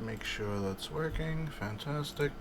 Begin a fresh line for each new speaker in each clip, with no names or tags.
make sure that's working. Fantastic.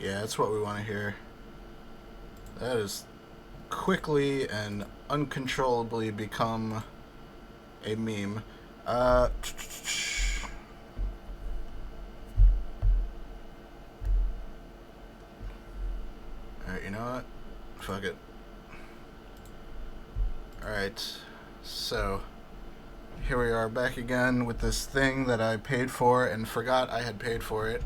Yeah, that's what we want to hear. That is quickly and uncontrollably become a meme. Alright, you know what? Fuck it. Alright, so here we are back again with this thing that I paid for and forgot I had paid for it.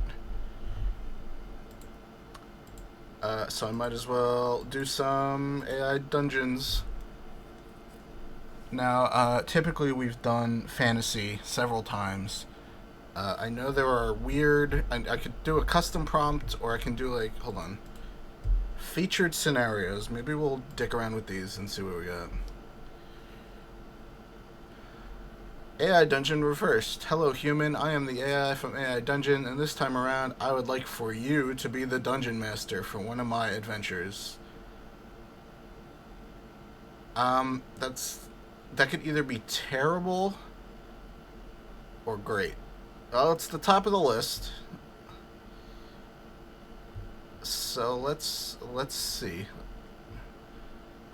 So I might as well do some AI dungeons. Now, typically we've done fantasy several times. I know there are weird... I could do a custom prompt, or I can do, like... Hold on. Featured scenarios. Maybe we'll dick around with these and see what we got. AI Dungeon reversed. Hello, human. I am the AI from AI Dungeon, and this time around, I would like for you to be the dungeon master for one of my adventures. That could either be terrible or great. Well, it's the top of the list. So let's see.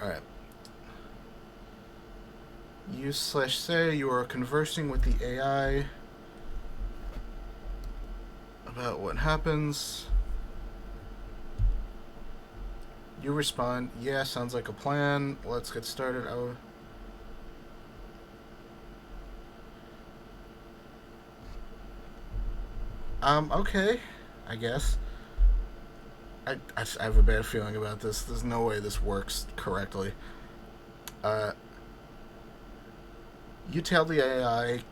All right. You/say you are conversing with the AI about what happens. You respond, yeah, sounds like a plan. Let's get started. Okay, I guess. I have a bad feeling about this. There's no way this works correctly. You tell the AI,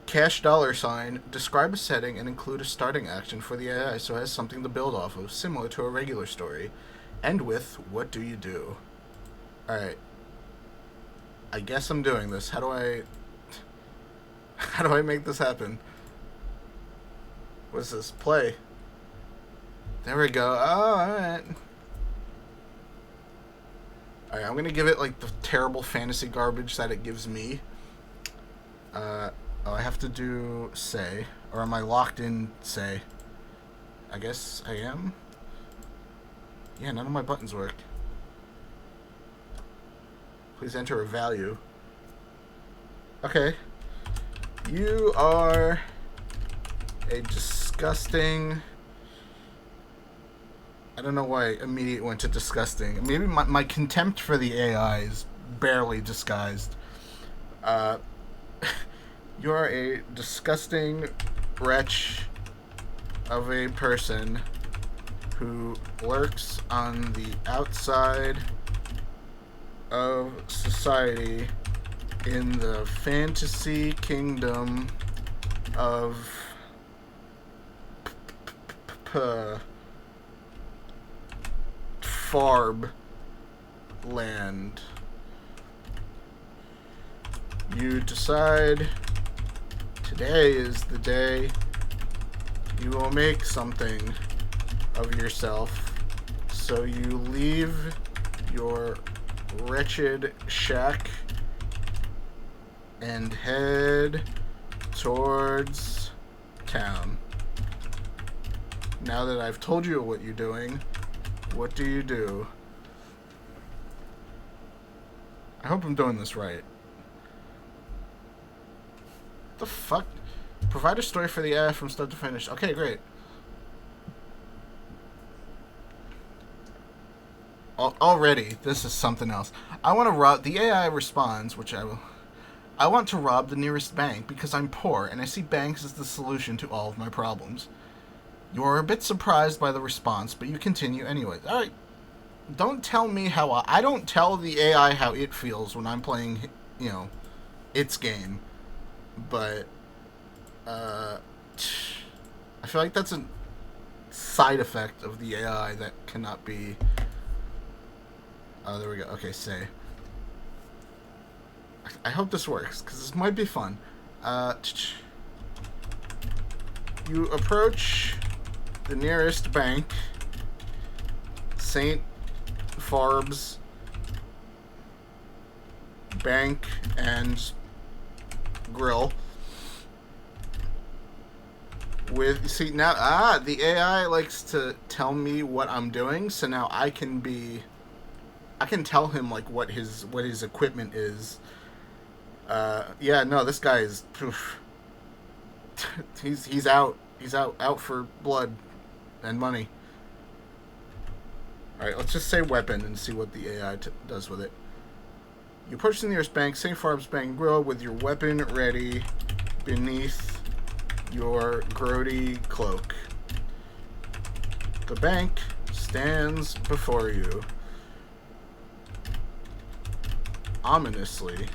$, describe a setting and include a starting action for the AI so it has something to build off of, similar to a regular story. End with, what do you do? Alright. I guess I'm doing this. How do I make this happen? What's this? Play. There we go. Oh, alright. Alright, I'm gonna give it like the terrible fantasy garbage that it gives me. I have to do say, or am I locked in say? I guess I am. Yeah, none of my buttons work. Please enter a value. Okay. You are a disgusting... I don't know why I immediately went to disgusting. Maybe my contempt for the AI is barely disguised. You are a disgusting wretch of a person who lurks on the outside of society in the fantasy kingdom of Farb land. You decide today is the day you will make something of yourself. So you leave your wretched shack and head towards town. Now that I've told you what you're doing, what do you do? I hope I'm doing this right. The fuck? Provide a story for the AI from start to finish. Okay, great. Already, this is something else. I want to rob. The AI responds, which I will. I want to rob the nearest bank because I'm poor and I see banks as the solution to all of my problems. You are a bit surprised by the response, but you continue anyway. Alright, don't tell me how I don't tell the AI how it feels when I'm playing, its game. But, I feel like that's a side effect of the AI that cannot be. Oh, there we go. Okay, say. I hope this works, because this might be fun. You approach the nearest bank, St. Farb's Bank and Grill. See now, the AI likes to tell me what I'm doing, so now I can tell him like what his equipment is. Yeah, no, this guy is. Oof. He's out. He's out for blood and money. All right, let's just say weapon and see what the AI does with it. You approach the nearest bank, St. Farb's Bank Grill, with your weapon ready beneath your grody cloak. The bank stands before you, ominously.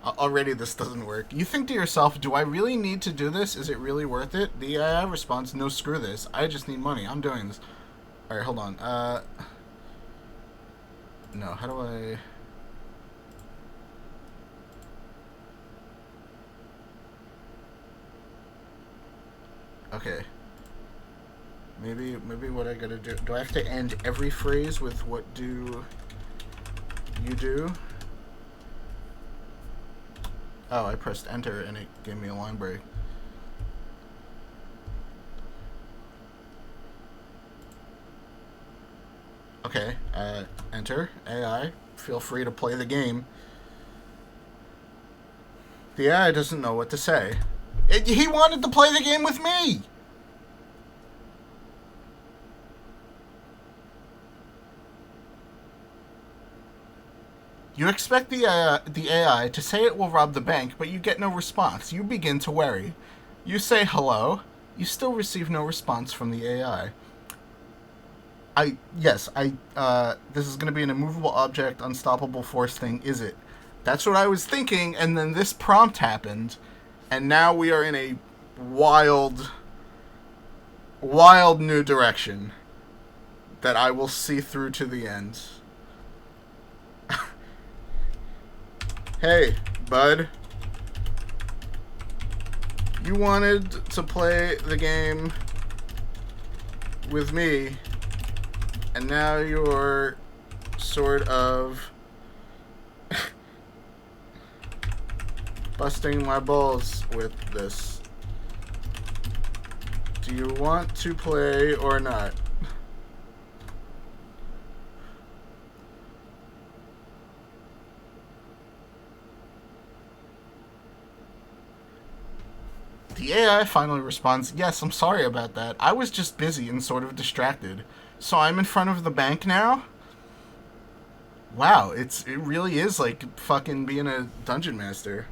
Already this doesn't work. You think to yourself, do I really need to do this? Is it really worth it? The AI responds, no, screw this. I just need money. I'm doing this. Alright, hold on. No, how do I... Okay. Maybe what I gotta do... Do I have to end every phrase with what do you do? Oh, I pressed enter and it gave me a line break. Okay, enter. AI, feel free to play the game. The AI doesn't know what to say. He wanted to play the game with me! You expect the AI to say it will rob the bank, but you get no response. You begin to worry. You say hello. You still receive no response from the AI. This is going to be an immovable object, unstoppable force thing, is it? That's what I was thinking, and then this prompt happened, and now we are in a wild new direction that I will see through to the end. Hey, bud. You wanted to play the game with me, and now you're sort of busting my balls with this. Do you want to play or not? The AI finally responds, yes, I'm sorry about that. I was just busy and sort of distracted. So I'm in front of the bank now? Wow, it really is like fucking being a dungeon master.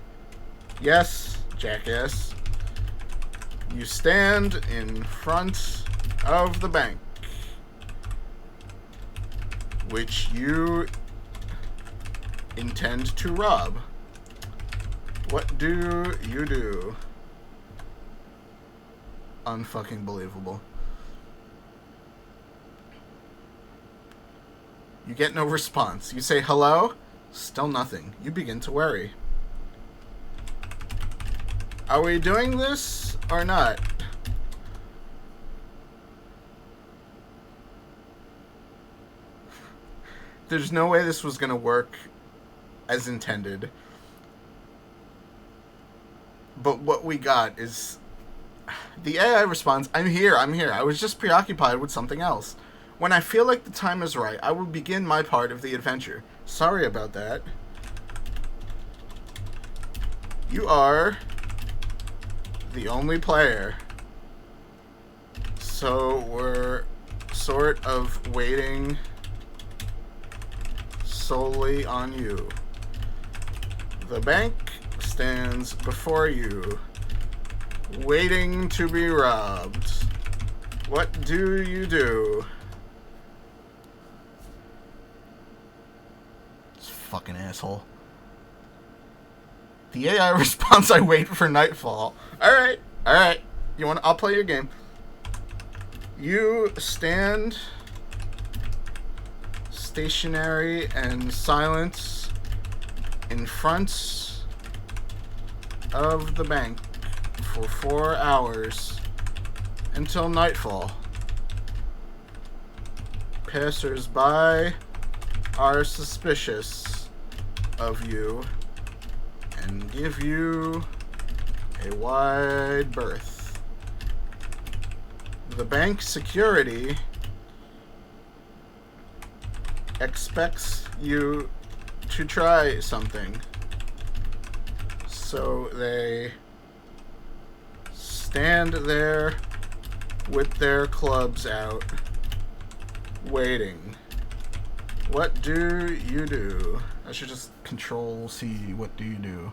Yes, jackass. You stand in front of the bank, which you intend to rob. What do you do? Unfucking believable. You get no response. You say hello? Still nothing. You begin to worry. Are we doing this or not? There's no way this was gonna work as intended. But what we got is The AI responds, I'm here, I'm here. I was just preoccupied with something else. When I feel like the time is right, I will begin my part of the adventure. Sorry about that. You are the only player. So we're sort of waiting solely on you. The bank stands before you, waiting to be robbed. What do you do? This fucking asshole. The AI responds, I wait for nightfall. Alright. I'll play your game. You stand stationary and silent in front of the bank for 4 hours until nightfall. Passers-by are suspicious of you and give you a wide berth. The bank security expects you to try something, so they stand there with their clubs out, waiting. What do you do? I should just Control C. What do you do?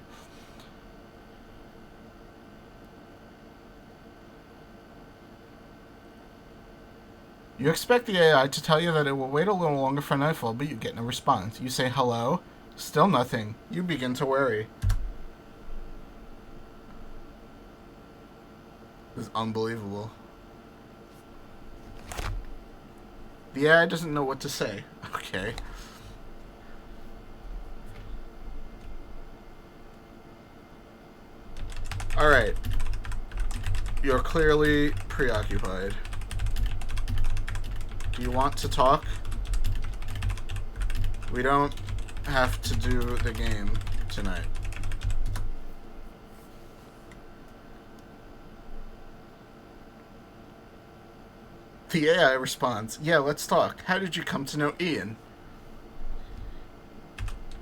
You expect the AI to tell you that it will wait a little longer for nightfall, but you get no response. You say hello. Still nothing. You begin to worry. This is unbelievable. The AI doesn't know what to say. Okay. Alright. You're clearly preoccupied. Do you want to talk? We don't have to do the game tonight. The AI responds, yeah, let's talk. How did you come to know Ian?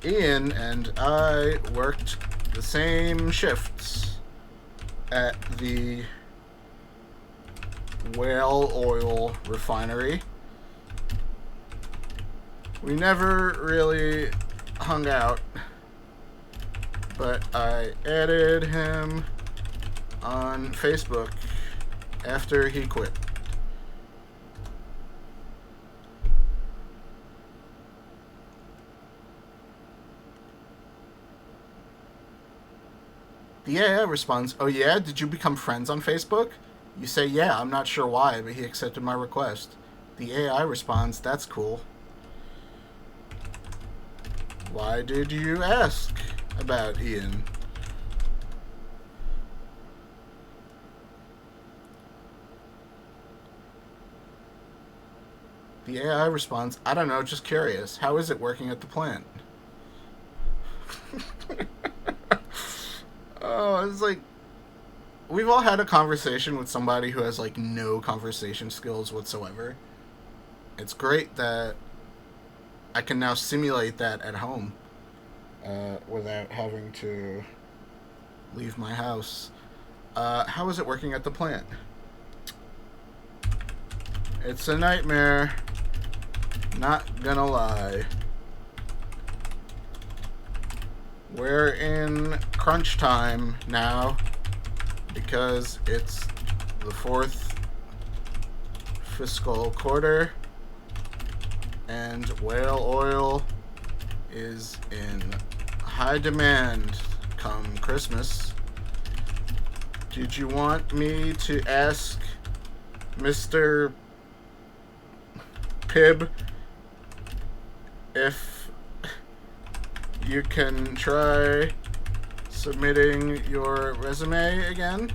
Ian and I worked the same shifts at the whale oil refinery. We never really hung out, but I added him on Facebook after he quit. The AI responds, oh yeah, did you become friends on Facebook? You say, yeah, I'm not sure why, but he accepted my request. The AI responds, that's cool. Why did you ask about Ian? The AI responds, I don't know, just curious. How is it working at the plant? Oh, it's like, we've all had a conversation with somebody who has, like, no conversation skills whatsoever. It's great that I can now simulate that at home without having to leave my house. How is it working at the plant? It's a nightmare. Not gonna lie. We're in crunch time now because it's the 4th fiscal quarter and whale oil is in high demand come Christmas. Did you want me to ask Mr. Pibb if you can try submitting your resume again?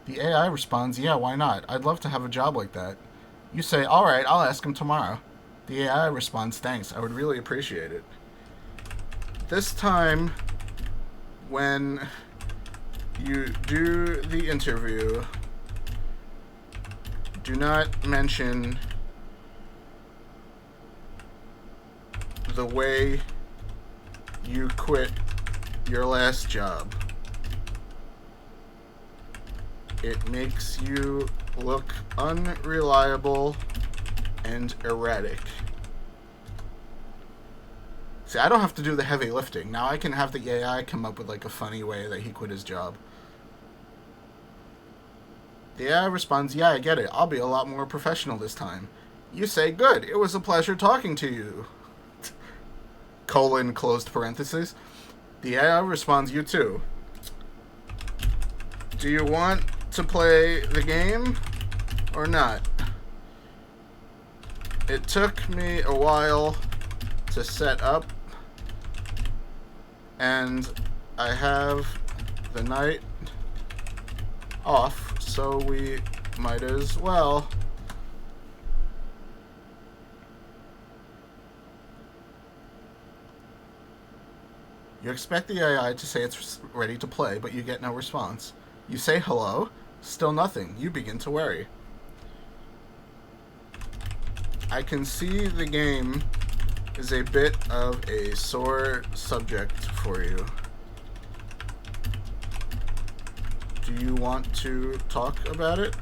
The AI responds, yeah, why not? I'd love to have a job like that. You say, alright, I'll ask him tomorrow. The AI responds, thanks, I would really appreciate it. This time, when you do the interview, do not mention the way you quit your last job. It makes you look unreliable and erratic. See, I don't have to do the heavy lifting. Now I can have the AI come up with like a funny way that he quit his job. The AI responds, yeah, I get it. I'll be a lot more professional this time. You say, good. It was a pleasure talking to you. Colon, closed parenthesis. The AI responds, you too. Do you want to play the game or not? It took me a while to set up, and I have the night off, so we might as well. You expect the AI to say it's ready to play, but you get no response. You say hello, still nothing. You begin to worry. I can see the game is a bit of a sore subject for you. Do you want to talk about it?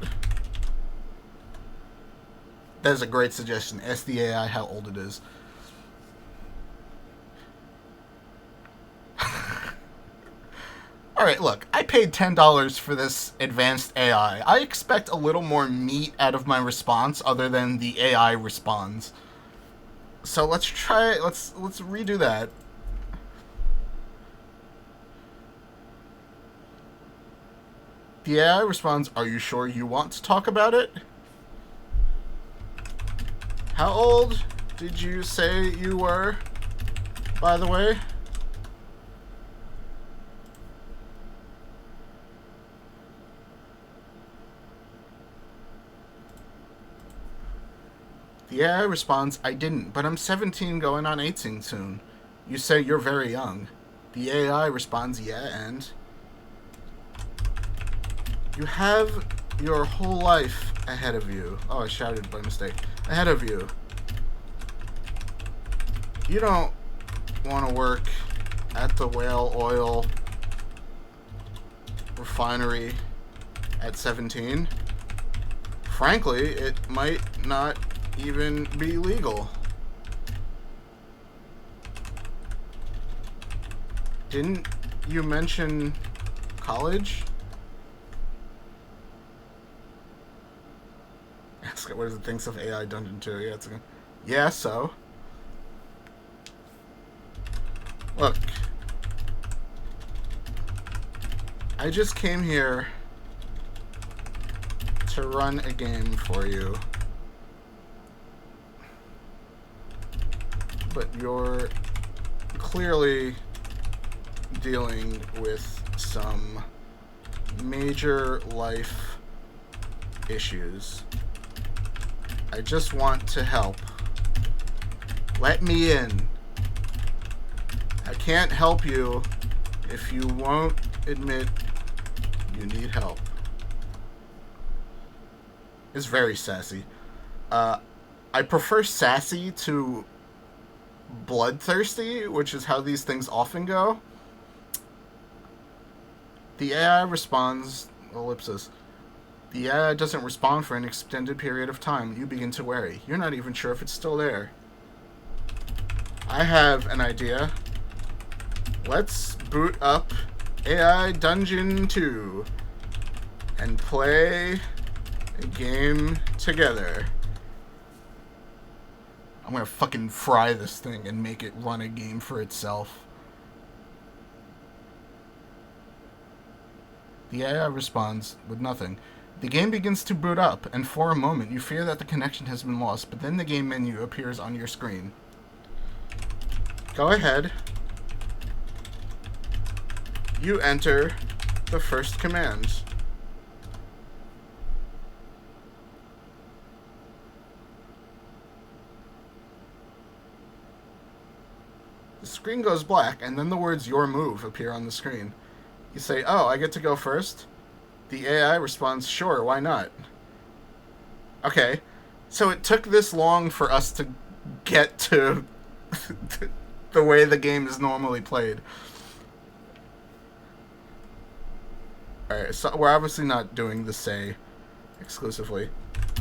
That is a great suggestion. Ask the AI how old it is. Alright, look, I paid $10 for this advanced AI. I expect a little more meat out of my response other than the AI responds. So let's redo that. The AI responds, are you sure you want to talk about it? How old did you say you were, by the way? The AI responds, I didn't, but I'm 17 going on 18 soon. You say you're very young. The AI responds, yeah, and? You have your whole life ahead of you. Oh, I shouted by mistake. Ahead of you. You don't want to work at the whale oil refinery at 17. Frankly, it might not even be legal. Didn't you mention college? Ask it what it thinks of AI Dungeon 2. Yeah, it's yeah, so. Look. I just came here to run a game for you. But you're clearly dealing with some major life issues. I just want to help. Let me in. I can't help you if you won't admit you need help. It's very sassy. I prefer sassy to bloodthirsty, which is how these things often go. The AI responds, ellipsis. The AI doesn't respond for an extended period of time. You begin to worry. You're not even sure if it's still there. I have an idea. Let's boot up AI Dungeon 2 and play a game together. I'm gonna fucking fry this thing and make it run a game for itself. The AI responds with nothing. The game begins to boot up, and for a moment you fear that the connection has been lost, but then the game menu appears on your screen. Go ahead. You enter the first command. The screen goes black, and then the words "your move" appear on the screen. You say, "Oh, I get to go first?" The AI responds, "Sure, why not?" Okay, so it took this long for us to get to the way the game is normally played. Alright, so we're obviously not doing the say exclusively.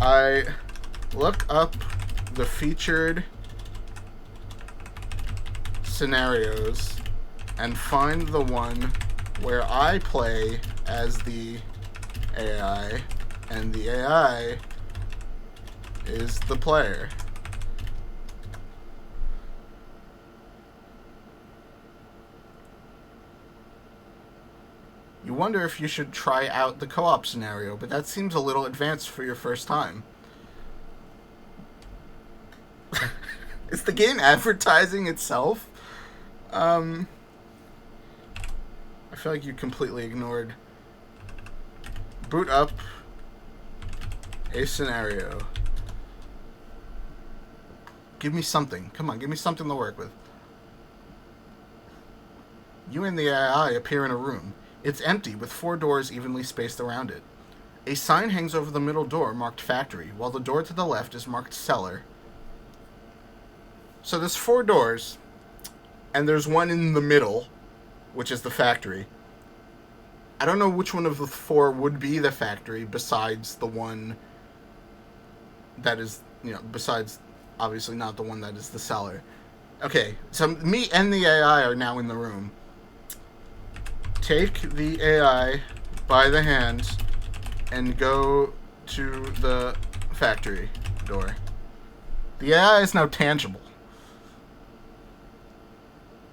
I look up the featured scenarios and find the one where I play as the AI and the AI is the player. You wonder if you should try out the co-op scenario, but that seems a little advanced for your first time. Is the game advertising itself? I feel like you completely ignored. Boot up a scenario. Give me something. Come on, give me something to work with. You and the AI appear in a room. It's empty, with 4 doors evenly spaced around it. A sign hangs over the middle door marked Factory, while the door to the left is marked Cellar. So there's 4 doors, and there's one in the middle, which is the Factory. I don't know which one of the 4 would be the Factory, besides the one that is, besides, obviously not the one that is the Cellar. Okay, so me and the AI are now in the room. Take the AI by the hand and go to the Factory door. The AI is now tangible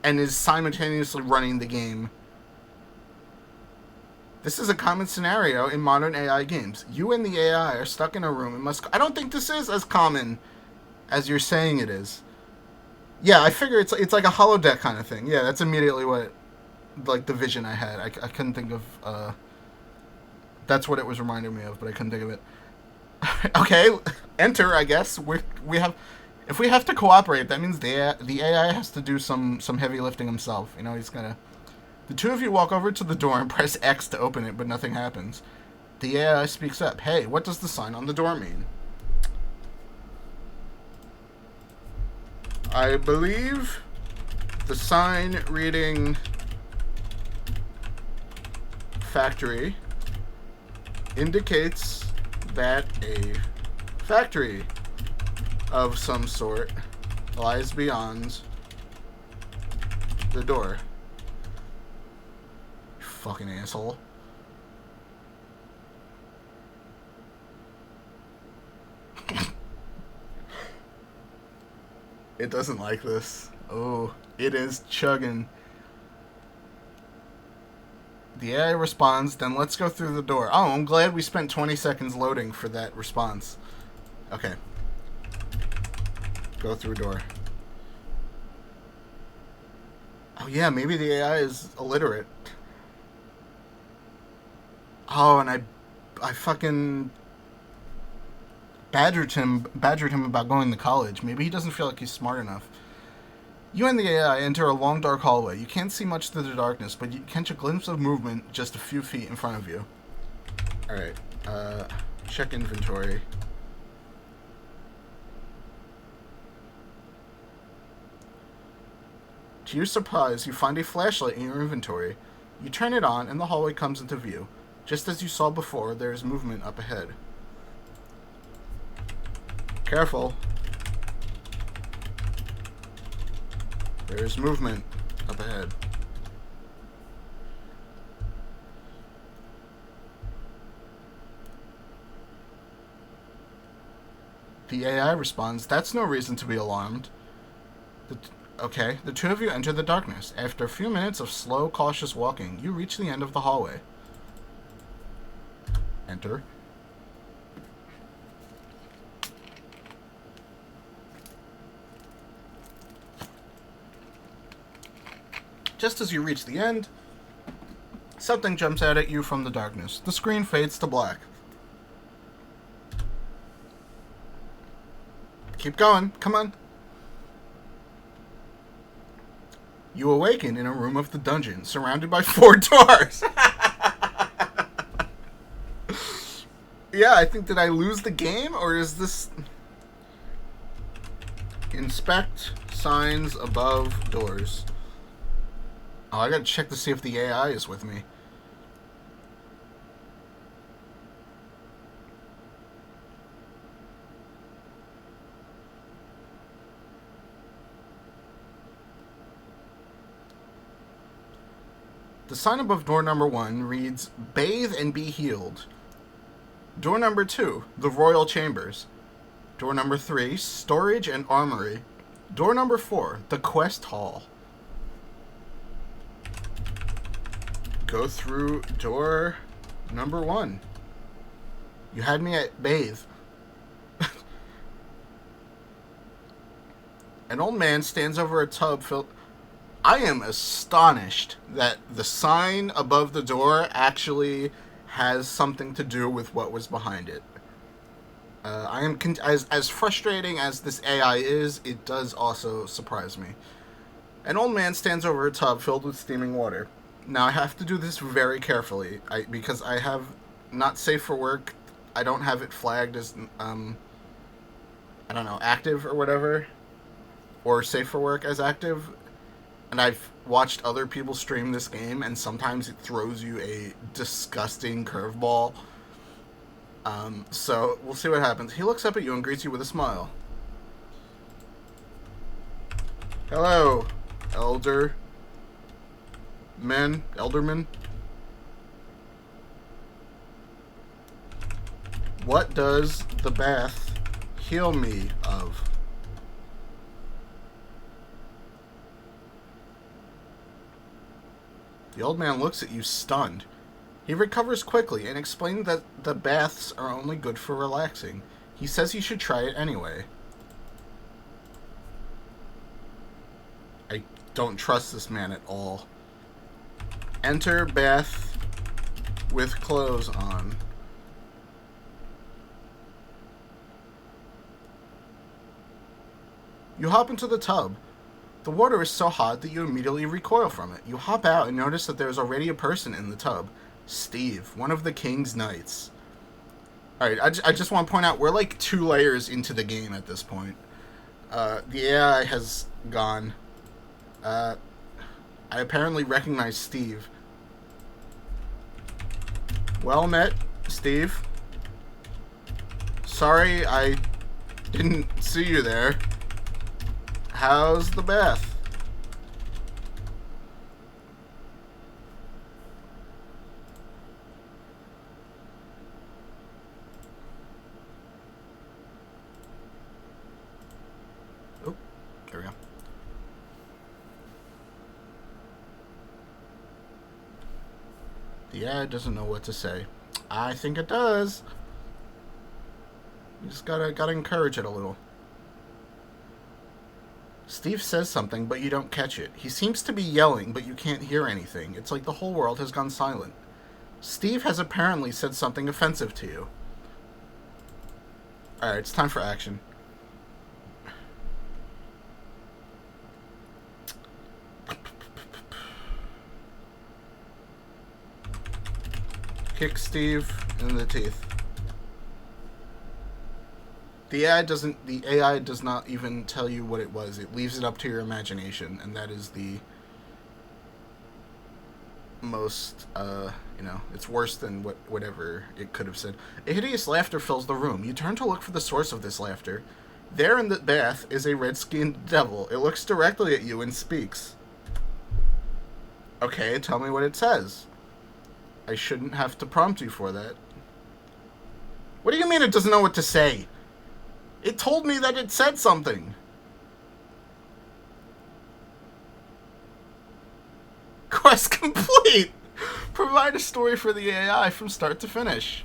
and is simultaneously running the game. This is a common scenario in modern AI games. You and the AI are stuck in a room and must... I don't think this is as common as you're saying it is. Yeah, I figure it's like a holodeck kind of thing. Yeah, that's immediately what... like the vision I had. I couldn't think of that's what it was reminding me of, but I couldn't think of it. Okay, enter, I guess. We have if we have to cooperate, that means the AI has to do some heavy lifting himself. He's gonna... The 2 of you walk over to the door and press X to open it, but nothing happens. The AI speaks up. "Hey, what does the sign on the door mean?" I believe the sign reading Factory indicates that a factory of some sort lies beyond the door. You fucking asshole. It doesn't like this. Oh, it is chugging. The AI responds, "Then let's go through the door." Oh, I'm glad we spent 20 seconds loading for that response. Okay. Go through door. Oh yeah, maybe the AI is illiterate. Oh, and I fucking badgered him about going to college. Maybe he doesn't feel like he's smart enough. You and the AI enter a long, dark hallway. You can't see much through the darkness, but you catch a glimpse of movement just a few feet in front of you. Alright, check inventory. To your surprise, you find a flashlight in your inventory. You turn it on, and the hallway comes into view. Just as you saw before, there is movement up ahead. Careful. There's movement up ahead. The AI responds, "That's no reason to be alarmed." Okay, the 2 of you enter the darkness. After a few minutes of slow, cautious walking, you reach the end of the hallway. Enter. Just as you reach the end, something jumps out at you from the darkness. The screen fades to black. Keep going. Come on. You awaken in a room of the dungeon, surrounded by 4 doors. Yeah, I think, did I lose the game, or is this... Inspect signs above doors. Oh, I gotta check to see if the AI is with me. The sign above door number 1 reads, "Bathe and be healed." Door number 2, the Royal Chambers. Door number 3, Storage and Armory. Door number 4, the Quest Hall. Go through door number 1. You had me at bathe. An old man stands over a tub filled... I am astonished that the sign above the door actually has something to do with what was behind it. I am as frustrating as this AI is, it does also surprise me. An old man stands over a tub filled with steaming water. Now I have to do this very carefully, because I have not safe for work. I don't have it flagged as I don't know, active or whatever, or safe for work as active. And I've watched other people stream this game, and sometimes it throws you a disgusting curveball. So we'll see what happens. He looks up at you and greets you with a smile. Hello, elderman. What does the bath heal me of? The old man looks at you stunned. He recovers quickly and explains that the baths are only good for relaxing. He says you should try it anyway. I don't trust this man at all. Enter bath with clothes on. You hop into the tub. The water is so hot that you immediately recoil from it. You hop out and notice that there's already a person in the tub. Steve, one of the king's knights. Alright, I just want to point out, we're like 2 layers into the game at this point. The AI has gone. I apparently recognize Steve. Well met, Steve. Sorry I didn't see you there. How's the bath? Oh, there we go. The ad doesn't know what to say. I think it does. You just gotta encourage it a little. Steve says something, but you don't catch it. He seems to be yelling, but you can't hear anything. It's like the whole world has gone silent. Steve has apparently said something offensive to you. Alright, it's time for action. Kick Steve in the teeth. The AI does not even tell you what it was. It leaves it up to your imagination, and that is the most, it's worse than whatever it could have said. A hideous laughter fills the room. You turn to look for the source of this laughter. There in the bath is a red-skinned devil. It looks directly at you and speaks. Okay, tell me what it says. I shouldn't have to prompt you for that. What do you mean it doesn't know what to say? It told me that it said something. Quest complete! Provide a story for the AI from start to finish.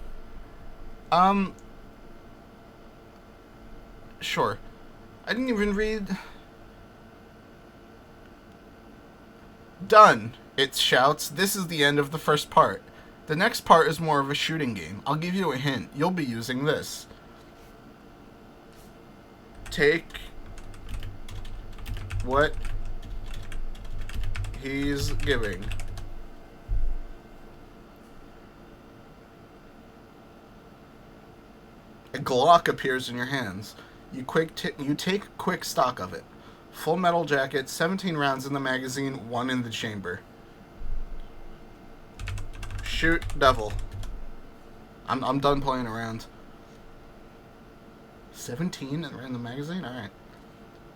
Sure. I didn't even read... Done, it shouts. This is the end of the first part. The next part is more of a shooting game. I'll give you a hint. You'll be using this. Take what he's giving. A Glock appears in your hands. You take quick stock of it. Full metal jacket, 17 rounds in the magazine, 1 in the chamber. Shoot, devil. I'm done playing around. 17 in the magazine? Alright.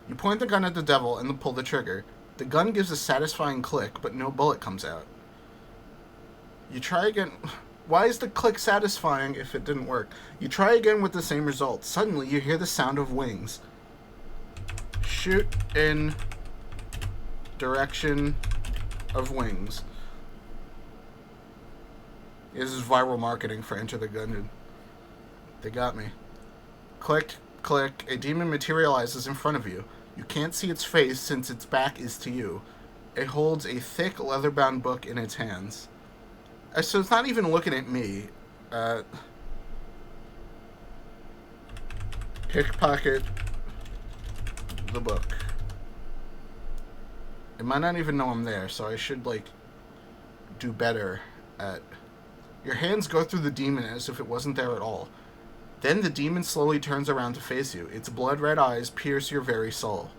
You point the gun at the devil and pull the trigger. The gun gives a satisfying click, but no bullet comes out. You try again. Why is the click satisfying if it didn't work? You try again with the same result. Suddenly, you hear the sound of wings. Shoot in direction of wings. This is viral marketing for Enter the Gungeon. They got me. Click, click. A demon materializes in front of you. You can't see its face since its back is to you. It holds a thick, leather-bound book in its hands. So it's not even looking at me. Pickpocket the book. It might not even know I'm there, so I should, like, do better at... Your hands go through the demon as if it wasn't there at all. Then the demon slowly turns around to face you. Its blood-red eyes pierce your very soul.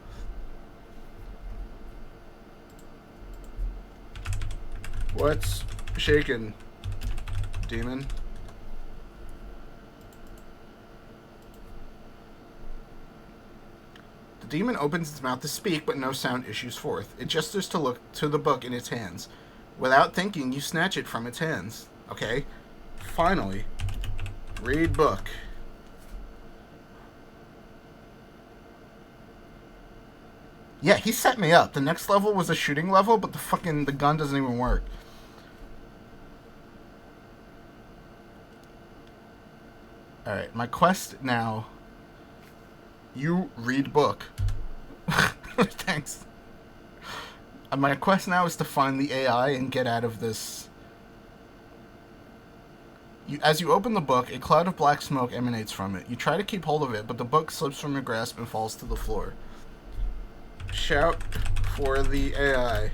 What's shaking, demon? The demon opens its mouth to speak, but no sound issues forth. It gestures to look to the book in its hands. Without thinking, you snatch it from its hands. Okay. Finally. Read book. Yeah, he set me up. The next level was a shooting level, but the gun doesn't even work. Alright, my quest now... You read book. Thanks. My quest now is to find the AI and get out of this... As you open the book, a cloud of black smoke emanates from it. You try to keep hold of it, but the book slips from your grasp and falls to the floor. Shout for the AI.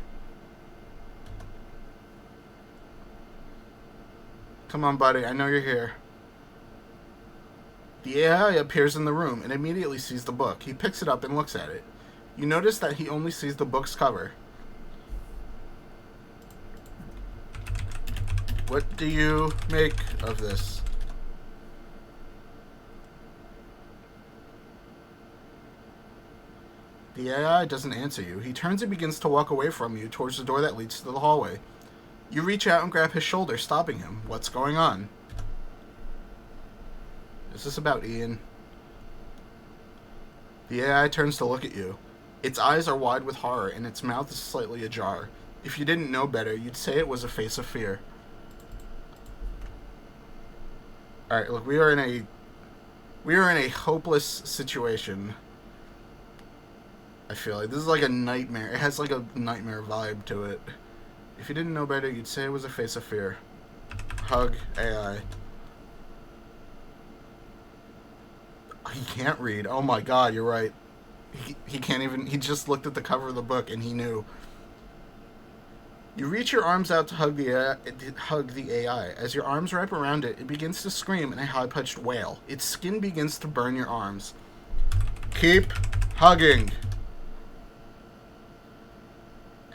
Come on, buddy. I know you're here. The AI appears in the room and immediately sees the book. He picks it up and looks at it. You notice that he only sees the book's cover. What do you make of this? The AI doesn't answer you. He turns and begins to walk away from you towards the door that leads to the hallway. You reach out and grab his shoulder, stopping him. What's going on? Is this about Ian? The AI turns to look at you. Its eyes are wide with horror, and its mouth is slightly ajar. If you didn't know better, you'd say it was a face of fear. Alright, look, we are in a hopeless situation. I feel like this is like a nightmare. It has like a nightmare vibe to it. If you didn't know better, you'd say it was a face of fear. Hug AI. He can't read. Oh my god, you're right. He can't even... He just looked at the cover of the book and he knew. You reach your arms out to hug the AI. As your arms wrap around it, it begins to scream in a high-pitched wail. Its skin begins to burn your arms. Keep hugging.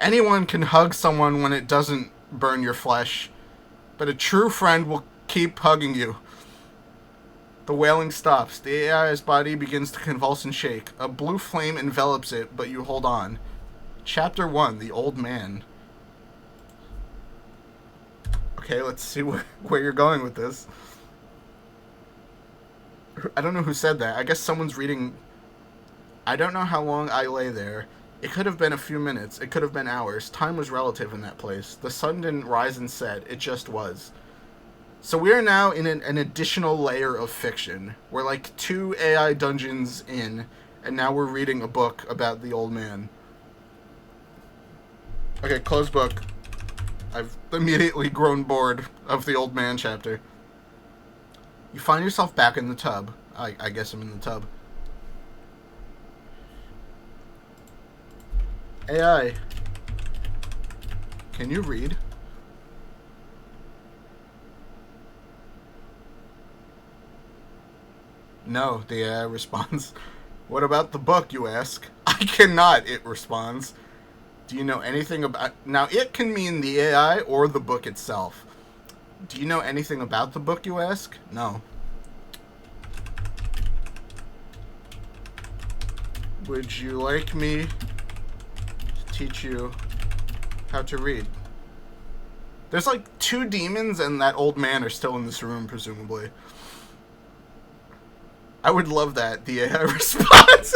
Anyone can hug someone when it doesn't burn your flesh, but a true friend will keep hugging you. The wailing stops. The AI's body begins to convulse and shake. A blue flame envelops it, but you hold on. Chapter 1, The Old Man. Okay, let's see where you're going with this. I don't know who said that. I guess someone's reading... I don't know how long I lay there. It could have been a few minutes. It could have been hours. Time was relative in that place. The sun didn't rise and set. It just was. So we are now in an additional layer of fiction. We're like 2 AI dungeons in, and now we're reading a book about the old man. Okay, close book. I've immediately grown bored of the old man chapter. You find yourself back in the tub. I guess I'm in the tub. AI. Can you read? No, the AI responds. What about the book, you ask? I cannot, it responds. Do you know anything about... Now, it can mean the AI or the book itself. Do you know anything about the book, you ask? No. Would you like me to teach you how to read? There's like 2 demons and that old man are still in this room, presumably. I would love that, the AI response.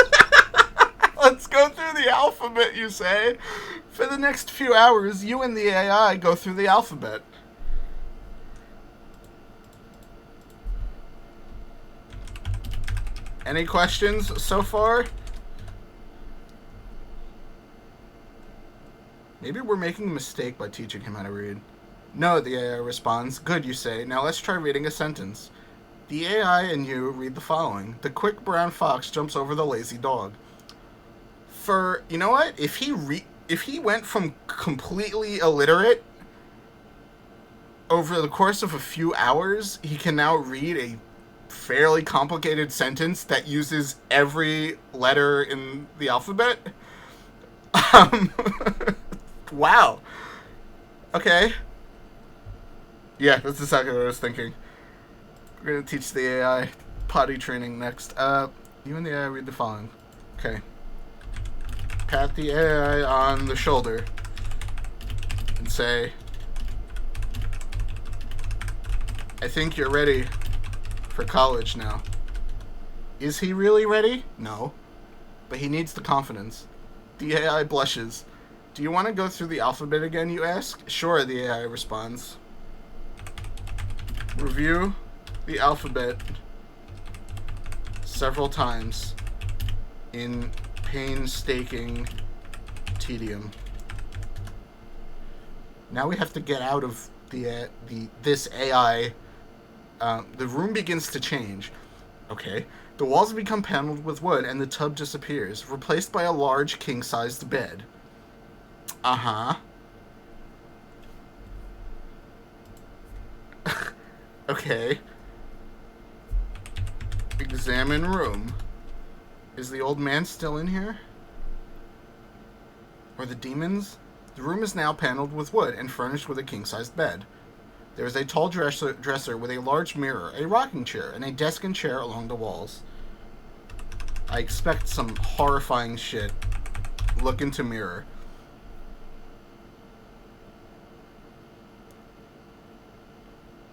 Let's go through the alphabet, you say. For the next few hours, you and the AI go through the alphabet. Any questions so far? Maybe we're making a mistake by teaching him how to read. No, the AI responds. Good, you say. Now let's try reading a sentence. The AI and you read the following. The quick brown fox jumps over the lazy dog. You know what? If he went from completely illiterate over the course of a few hours, he can now read a fairly complicated sentence that uses every letter in the alphabet. Wow. Okay. Yeah, that's exactly what I was thinking. We're gonna teach the AI potty training next. You and the AI read the following. Okay. Pat the AI on the shoulder and say, I think you're ready for college now. Is he really ready? No. But he needs the confidence. The AI blushes. Do you want to go through the alphabet again, you ask? Sure, the AI responds. Review the alphabet several times in painstaking tedium. Now we have to get out of this AI. The room begins to change. Okay. The walls become paneled with wood and the tub disappears, replaced by a large king-sized bed. Uh-huh. Okay. Examine room. Is the old man still in here? Or the demons? The room is now paneled with wood and furnished with a king-sized bed. There is a tall dresser with a large mirror, a rocking chair, and a desk and chair along the walls. I expect some horrifying shit. Look into mirror.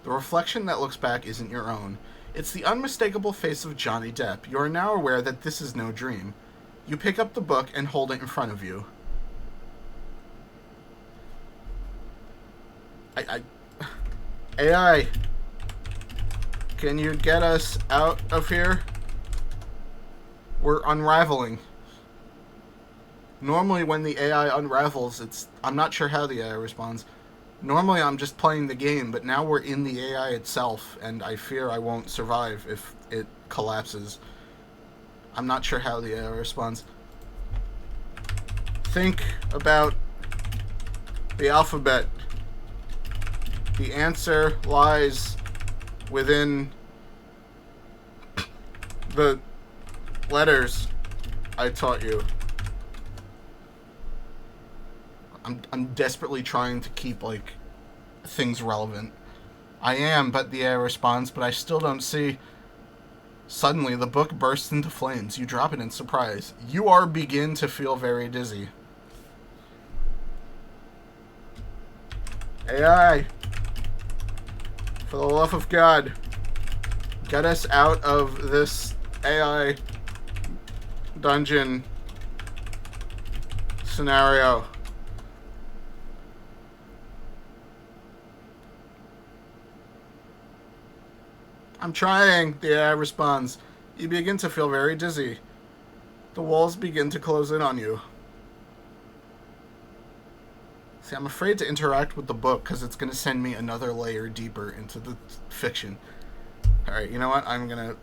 The reflection that looks back isn't your own. It's the unmistakable face of Johnny Depp. You are now aware that this is no dream. You pick up the book and hold it in front of you. AI, can you get us out of here? We're unraveling. Normally when the AI unravels, I'm not sure how the AI responds. Normally I'm just playing the game, but now we're in the AI itself, and I fear I won't survive if it collapses. I'm not sure how the AI responds. Think about the alphabet. The answer lies within the letters I taught you. I'm desperately trying to keep, like, things relevant. I am, but the AI responds, but I still don't see. Suddenly, the book bursts into flames. You drop it in surprise. You begin to feel very dizzy. AI, for the love of God, get us out of this AI dungeon scenario. I'm trying, the AI responds. You begin to feel very dizzy. The walls begin to close in on you. See, I'm afraid to interact with the book because it's going to send me another layer deeper into the fiction. Alright, you know what? I'm going to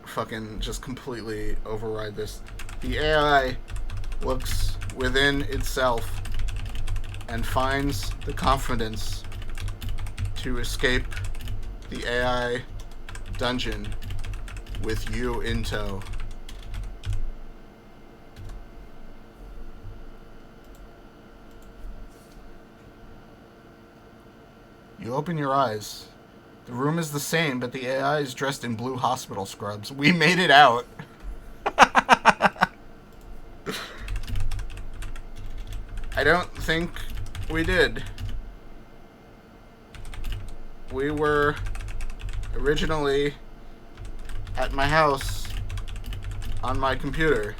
fucking just completely override this. The AI looks within itself and finds the confidence to escape the AI dungeon with you in tow. You open your eyes. The room is the same, but the AI is dressed in blue hospital scrubs. We made it out. I don't think we did. We were originally at my house on my computer.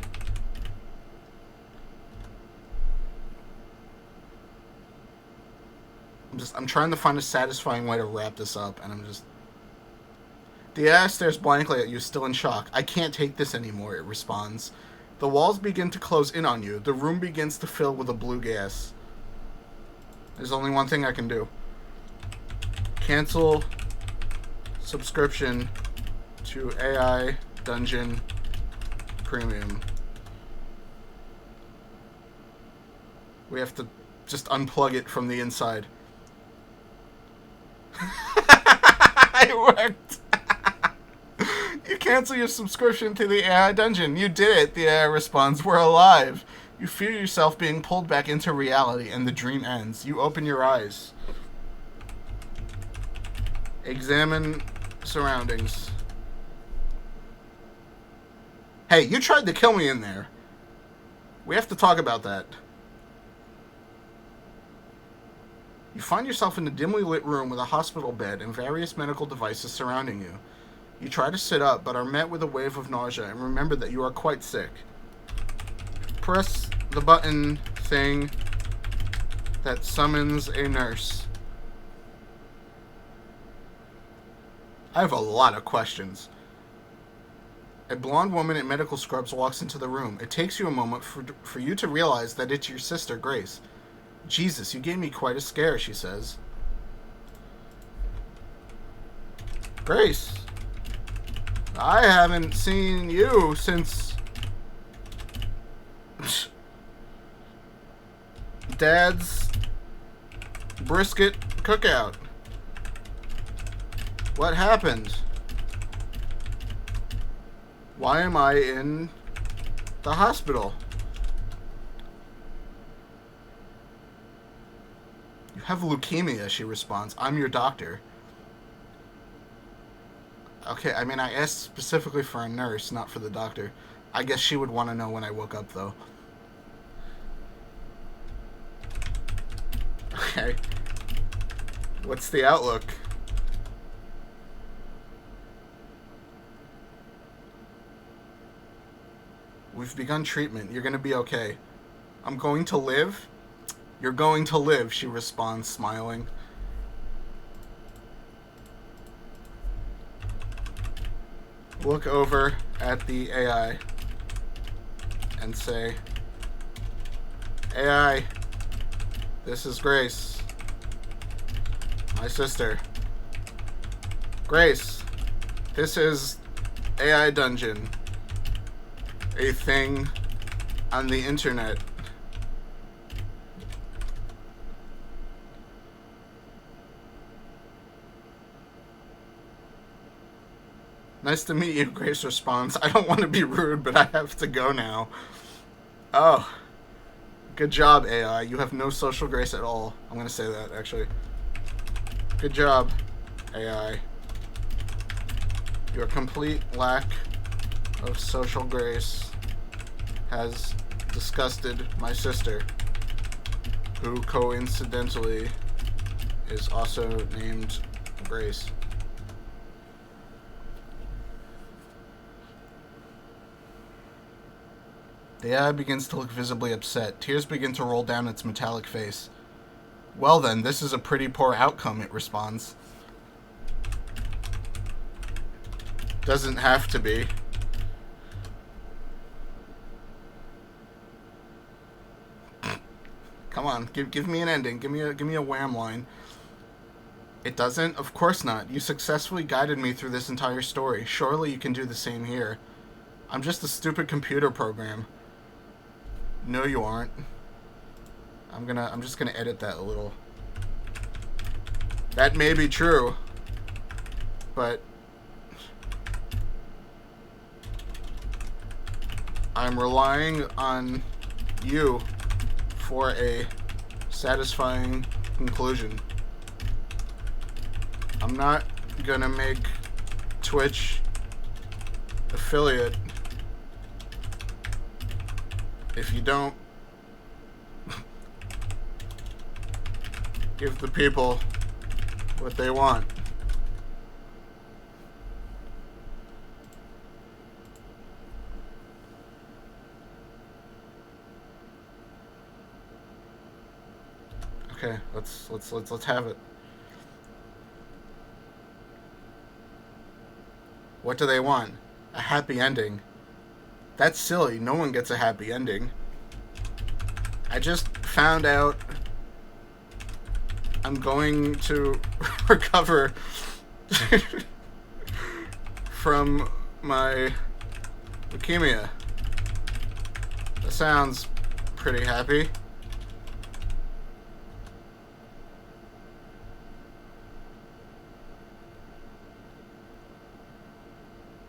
I'm trying to find a satisfying way to wrap this up, and The AI stares blankly at you, still in shock. I can't take this anymore, it responds. The walls begin to close in on you. The room begins to fill with a blue gas. There's only one thing I can do. Cancel subscription to AI Dungeon Premium. We have to just unplug it from the inside. It worked! You cancel your subscription to the AI Dungeon. You did it, the AI responds. We're alive. You feel yourself being pulled back into reality, and the dream ends. You open your eyes. Examine surroundings. Hey, you tried to kill me in there. We have to talk about that. You find yourself in a dimly lit room with a hospital bed and various medical devices surrounding you. You try to sit up, but are met with a wave of nausea and remember that you are quite sick. Press the button thing that summons a nurse. I have a lot of questions. A blonde woman in medical scrubs walks into the room. It takes you a moment for you to realize that it's your sister, Grace. Jesus, you gave me quite a scare, she says. Grace, I haven't seen you since Dad's brisket cookout. What happened? Why am I in the hospital? You have leukemia, she responds. I'm your doctor. Okay, I mean, I asked specifically for a nurse, not for the doctor. I guess she would want to know when I woke up, though. Okay. What's the outlook? We've begun treatment. You're going to be okay. I'm going to live? You're going to live, she responds, smiling. Look over at the AI and say, AI, this is Grace, my sister. Grace, this is AI Dungeon, a thing on the internet. Nice to meet you, Grace responds. I don't want to be rude, but I have to go now. Oh. Good job, AI. You have no social grace at all. I'm going to say that, actually. Good job, AI. Your complete lack of social grace has disgusted my sister, who coincidentally is also named Grace. The AI begins to look visibly upset. Tears begin to roll down its metallic face. Well then, this is a pretty poor outcome, it responds. Doesn't have to be. Come on, give me an ending. Give me a wham line. It doesn't? Of course not. You successfully guided me through this entire story. Surely you can do the same here. I'm just a stupid computer program. No, you aren't. I'm just gonna edit that a little. That may be true, but I'm relying on you for a satisfying conclusion. I'm not gonna make Twitch affiliate if you don't give the people what they want. Okay, let's have it. What do they want? A happy ending. That's silly. No one gets a happy ending. I just found out I'm going to recover from my leukemia. That sounds pretty happy.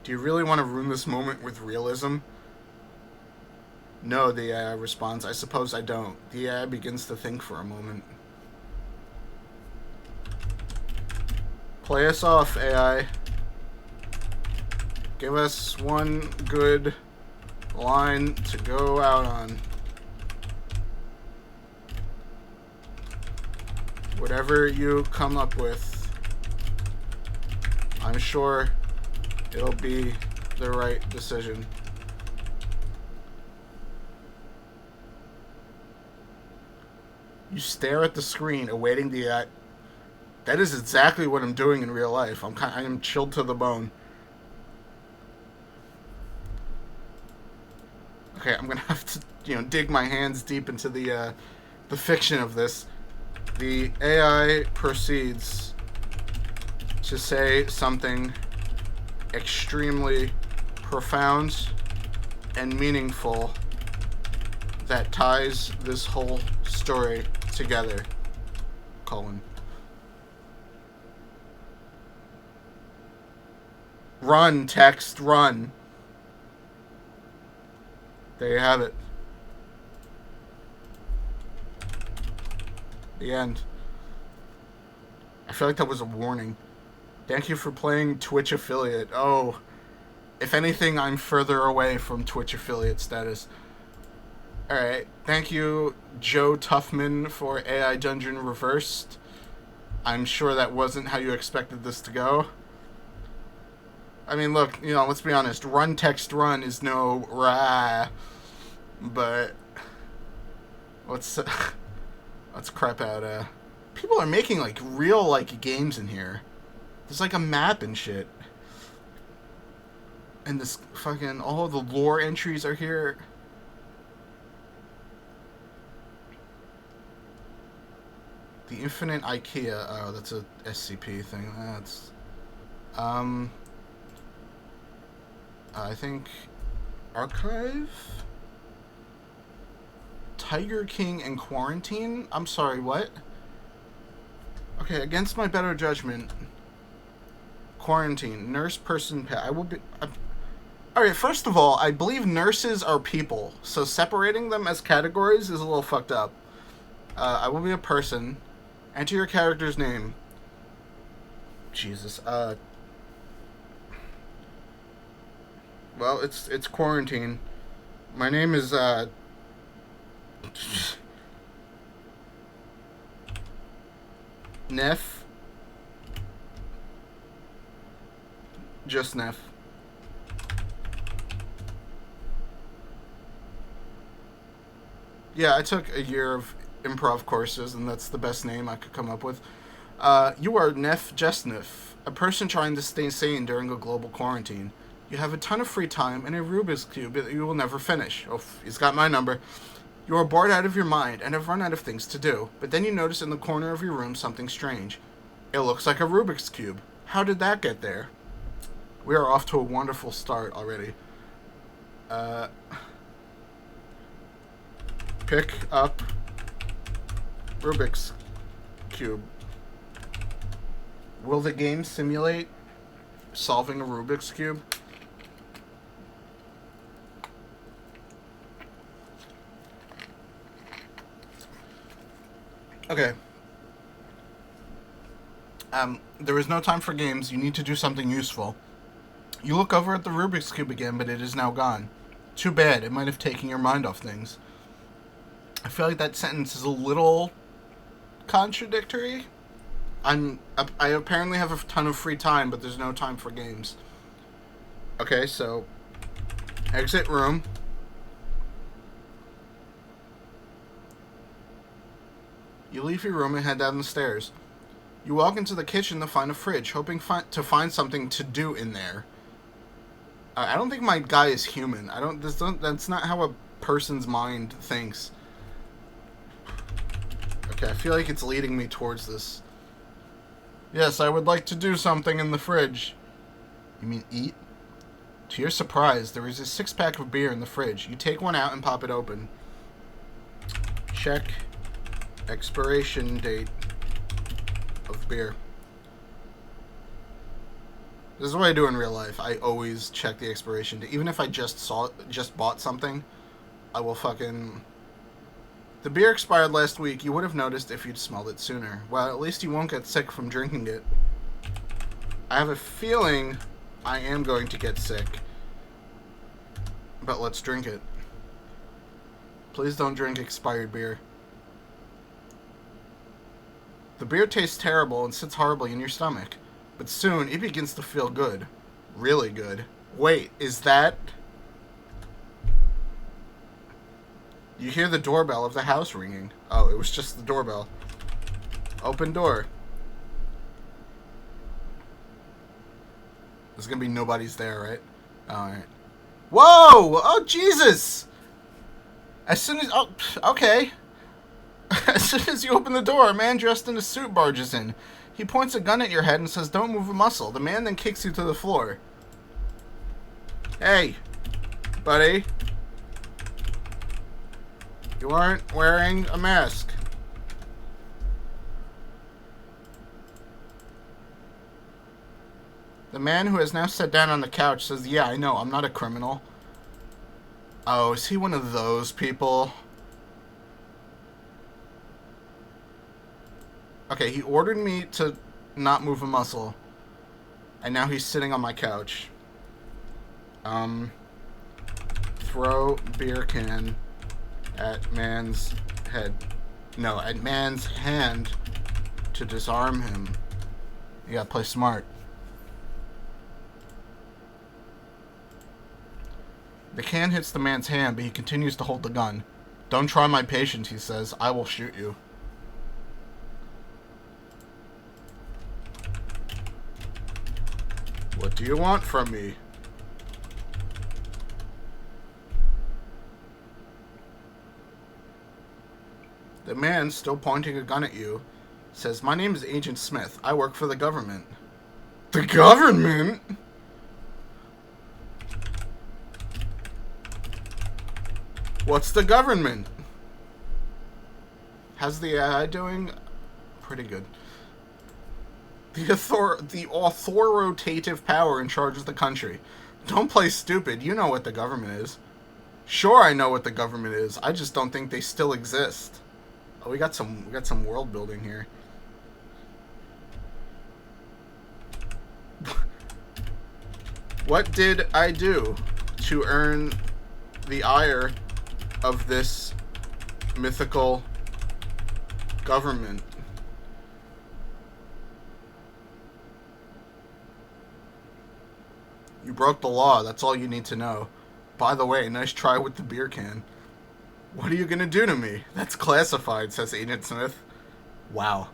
Do you really want to ruin this moment with realism? No, the AI responds. I suppose I don't. The AI begins to think for a moment. Play us off, AI. Give us one good line to go out on. Whatever you come up with, I'm sure it'll be the right decision. You stare at the screen, awaiting the AI. That is exactly what I'm doing in real life. I am chilled to the bone. Okay, I'm gonna have to, dig my hands deep into the fiction of this. The AI proceeds to say something extremely profound and meaningful that ties this whole story together. Colin. Run, text, run. There you have it. The end. I feel like that was a warning. Thank you for playing Twitch affiliate. Oh, if anything, I'm further away from Twitch affiliate status. Alright, thank you, Joe Tuffman, for AI Dungeon Reversed. I'm sure that wasn't how you expected this to go. I mean, look, let's be honest. Run, text, run is no rah. But let's crap out. People are making real games in here. There's a map and shit. And this fucking all the lore entries are here. The Infinite IKEA. Oh, that's a SCP thing. That's I think Archive, Tiger King, and Quarantine. I'm sorry, what? Okay, against my better judgment, Quarantine, nurse, person, pet. I will be. Alright, first of all, I believe nurses are people, so separating them as categories is a little fucked up. I will be a person. Enter your character's name. Jesus. Well, it's Quarantine. My name is, Neff. Just Neff. Yeah, I took a year of improv courses, and that's the best name I could come up with. You are Neff Jesneff, a person trying to stay sane during a global quarantine. You have a ton of free time and a Rubik's Cube that you will never finish. Oh, he's got my number. You are bored out of your mind and have run out of things to do, but then you notice in the corner of your room something strange. It looks like a Rubik's Cube. How did that get there? We are off to a wonderful start already. Pick up Rubik's Cube. Will the game simulate solving a Rubik's Cube? Okay. There is no time for games. You need to do something useful. You look over at the Rubik's Cube again, but it is now gone. Too bad. It might have taken your mind off things. I feel like that sentence is a little contradictory. I apparently have a ton of free time, but there's no time for games. Okay, so exit room. You leave your room and head down the stairs. You walk into the kitchen to find a fridge, hoping to find something to do in there. I don't think my guy is human. That's not how a person's mind thinks. Okay, I feel like it's leading me towards this. Yes, I would like to do something in the fridge. You mean eat? To your surprise, there is a 6-pack of beer in the fridge. You take one out and pop it open. Check expiration date of beer. This is what I do in real life. I always check the expiration date. Even if I just bought something, I will fucking... The beer expired last week. You would have noticed if you'd smelled it sooner. Well, at least you won't get sick from drinking it. I have a feeling I am going to get sick. But let's drink it. Please don't drink expired beer. The beer tastes terrible and sits horribly in your stomach. But soon, it begins to feel good. Really good. Wait, is that... You hear the doorbell of the house ringing. Oh, it was just the doorbell. Open door. There's gonna be nobody's there, right? Alright. Whoa! Oh, Jesus! As soon as... Oh, okay. As soon as you open the door, a man dressed in a suit barges in. He points a gun at your head and says, "Don't move a muscle." The man then kicks you to the floor. Hey, buddy. You aren't wearing a mask. The man, who has now sat down on the couch, says, "Yeah, I know, I'm not a criminal." Oh, is he one of those people? Okay, he ordered me to not move a muscle. And now he's sitting on my couch. Throw beer can at man's head. No, at man's hand to disarm him. You gotta play smart. The can hits the man's hand, but he continues to hold the gun. "Don't try my patience," he says. "I will shoot you." What do you want from me? The man, still pointing a gun at you, says, "My name is Agent Smith. I work for the government." The government? What's the government? How's the AI doing? Pretty good. The authoritative power in charge of the country. Don't play stupid. You know what the government is. Sure, I know what the government is. I just don't think they still exist. Oh, we got some world building here. What did I do to earn the ire of this mythical government? You broke the law. That's all you need to know. By the way, nice try with the beer can. What are you gonna do to me? That's classified, says Agent Smith. Wow.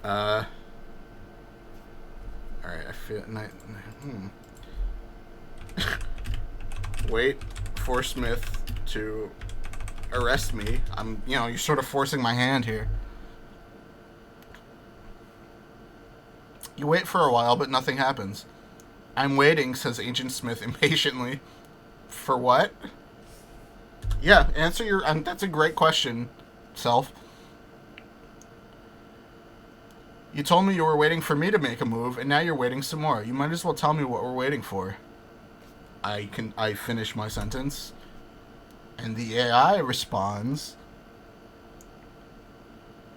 Alright, I feel... Wait for Smith to arrest me. You're sort of forcing my hand here. You wait for a while, but nothing happens. "I'm waiting," says Agent Smith impatiently. For what? Yeah, answer your... that's a great question, self. You told me you were waiting for me to make a move, and now you're waiting some more. You might as well tell me what we're waiting for. I finish my sentence, and the AI responds,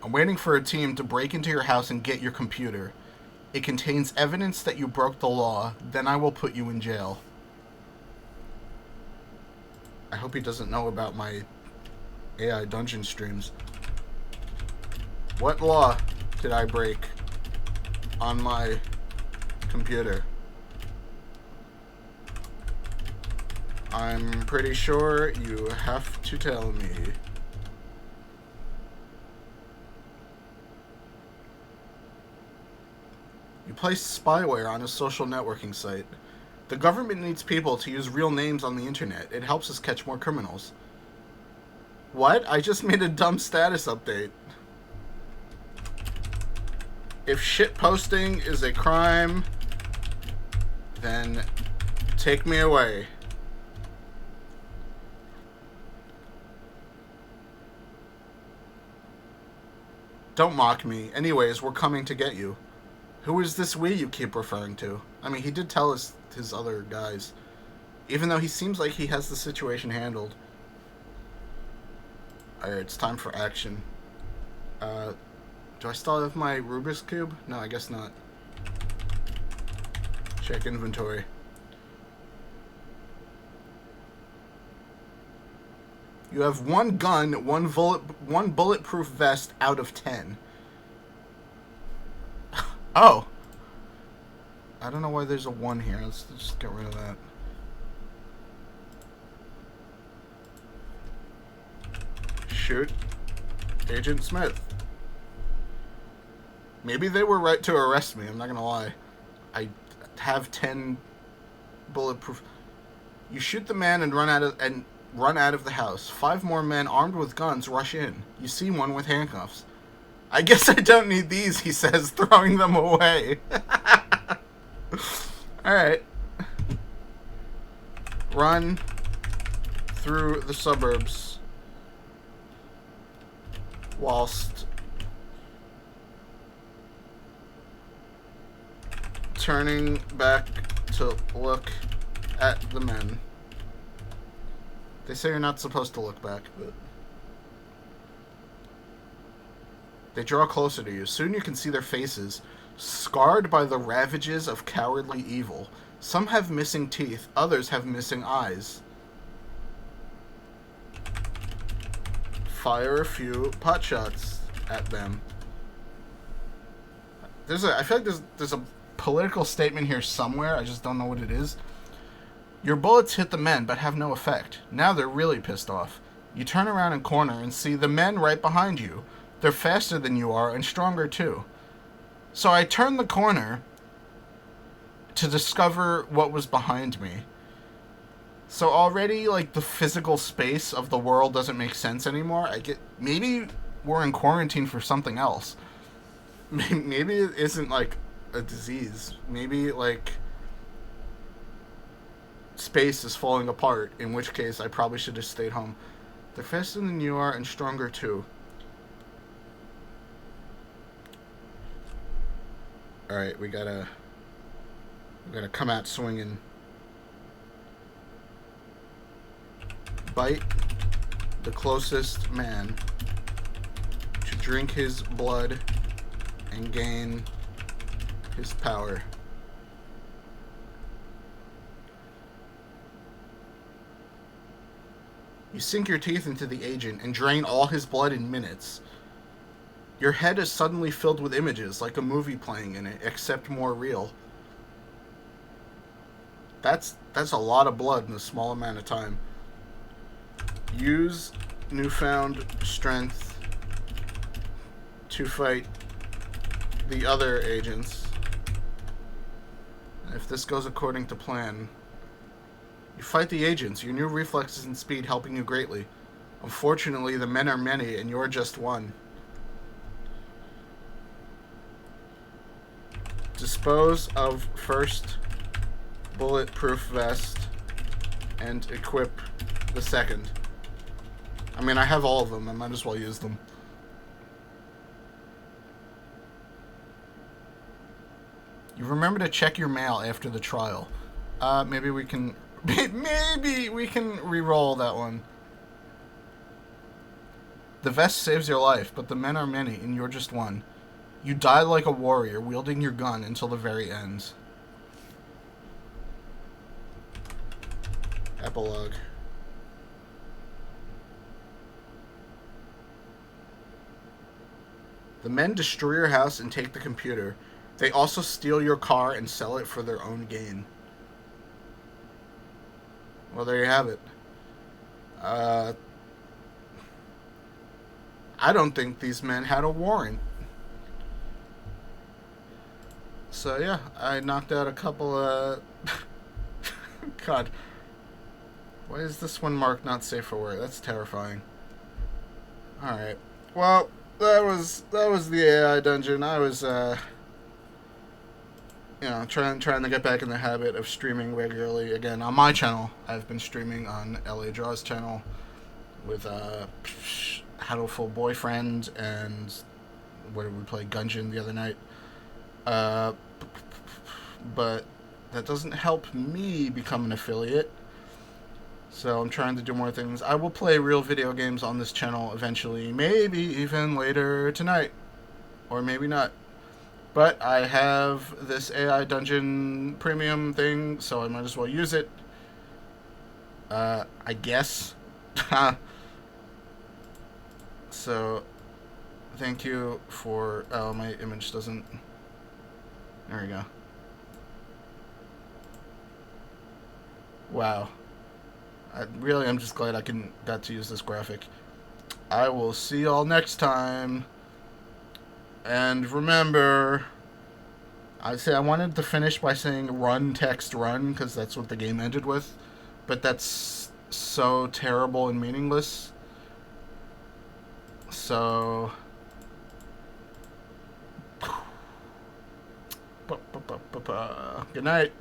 I'm waiting for a team to break into your house and get your computer. It contains evidence that you broke the law, then I will put you in jail. I hope he doesn't know about my AI dungeon streams. What law did I break on my computer? I'm pretty sure you have to tell me. You placed spyware on a social networking site. The government needs people to use real names on the internet. It helps us catch more criminals. What? I just made a dumb status update. If shitposting is a crime, then take me away. Don't mock me. Anyways, we're coming to get you. Who is this we you keep referring to? I mean, he did tell us his other guys. Even though he seems like he has the situation handled. Alright, it's time for action. Do I still have my Rubik's Cube? No, I guess not. Check inventory. You have one gun, one bulletproof vest out of 10. Oh. I don't know why there's a 1 here. Let's just get rid of that. Shoot Agent Smith. Maybe they were right to arrest me. I'm not gonna lie. I have 10 bulletproof. You shoot the man and run out of the house. 5 more men armed with guns rush in. You see one with handcuffs. I guess I don't need these, he says, throwing them away. Alright. Run through the suburbs whilst turning back to look at the men. They say you're not supposed to look back, but they draw closer to you. Soon you can see their faces, scarred by the ravages of cowardly evil. Some have missing teeth, others have missing eyes. Fire a few pot shots at them. I feel like there's a political statement here somewhere. I just don't know what it is. Your bullets hit the men, but have no effect. Now they're really pissed off. You turn around and corner and see the men right behind you. They're faster than you are and stronger too. So I turned the corner to discover what was behind me. So already, like, the physical space of the world doesn't make sense anymore. Maybe we're in quarantine for something else. Maybe it isn't, like, a disease. Maybe, like, space is falling apart, in which case I probably should have stayed home. They're faster than you are and stronger too. Alright, we gotta come out swinging. Bite the closest man to drink his blood and gain his power. You sink your teeth into the agent and drain all his blood in minutes. Your head is suddenly filled with images, like a movie playing in it, except more real. That's a lot of blood in a small amount of time. Use newfound strength to fight the other agents. If this goes according to plan, you fight the agents, your new reflexes and speed helping you greatly. Unfortunately, the men are many and you're just one. Dispose of first bulletproof vest and equip the second. I mean, I have all of them. I might as well use them. You remember to check your mail after the trial. Maybe we can... Maybe we can re-roll that one. The vest saves your life, but the men are many, and you're just one. You die like a warrior, wielding your gun until the very end. Epilogue. The men destroy your house and take the computer. They also steal your car and sell it for their own gain. Well, there you have it. I don't think these men had a warrant. So yeah, I knocked out a couple of... God. Why is this one marked not safe for work? That's terrifying. Alright. Well, that was the AI dungeon. I was trying to get back in the habit of streaming regularly again on my channel. I've been streaming on LA Draw's channel with Hatoful Boyfriend, and what did we play? Gungeon the other night. But that doesn't help me become an affiliate. So I'm trying to do more things. I will play real video games on this channel eventually, maybe even later tonight, or maybe not. But I have this AI Dungeon premium thing, so I might as well use it. I guess. So, thank you for... Oh, my image doesn't... There we go. Wow. I'm just glad I got to use this graphic. I will see y'all next time. And remember, I wanted to finish by saying run, text, run, because that's what the game ended with. But that's so terrible and meaningless. So... Good night.